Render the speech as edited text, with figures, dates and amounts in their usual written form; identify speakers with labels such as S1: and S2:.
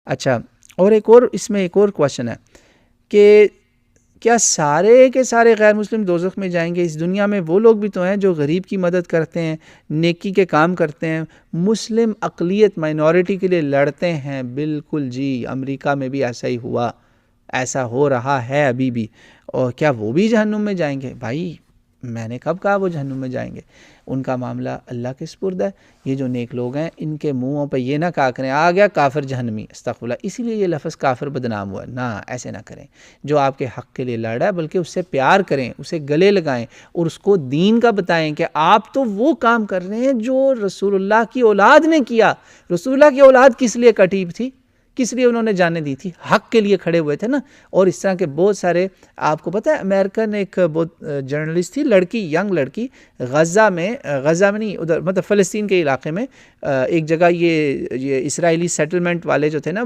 S1: अच्छा, और इसमें एक और क्वेश्चन है कि क्या सारे के सारे गैर मुस्लिम दोज़ख में जाएंगे? इस दुनिया में वो लोग भी तो हैं जो गरीब की मदद करते हैं, नेकी के काम करते हैं, मुस्लिम अक़लियत माइनॉरिटी के लिए लड़ते हैं। बिल्कुल जी, अमेरिका में भी ऐसा ही हुआ, ऐसा हो रहा है अभी भी। और क्या वो भी जहन्नुम में जाएंगे? भाई मैंने कब कहा वो जहन्नुम में जाएंगे? उनका मामला अल्लाह के सुपुर्द है। ये जो नेक लोग हैं, इनके मुंहों पे ये ना कहा करें आ गया काफिर जहन्नमी, अस्तगफुरुल्लाह, इसीलिए ये लफ्ज़ काफिर बदनाम हुआ ना। ऐसे ना करें। जो आपके हक़ के लिए लड़ रहा है, बल्कि उससे प्यार करें, उसे गले लगाएं और उसको दीन का बताएं कि आप तो वो काम कर रहे हैं जो रसूलुल्लाह की औलाद ने किया। रसूलुल्लाह की औलाद किस लिए कटी थी, किस लिए उन्होंने जाने दी थी? हक के लिए खड़े हुए थे ना। और इस तरह के बहुत सारे, आपको पता है अमेरिकन एक बहुत जर्नलिस्ट थी, लड़की, यंग लड़की, गज़ा में नहीं, उधर मतलब फ़लस्तीन के इलाके में एक जगह ये इसराइली सेटलमेंट वाले जो थे ना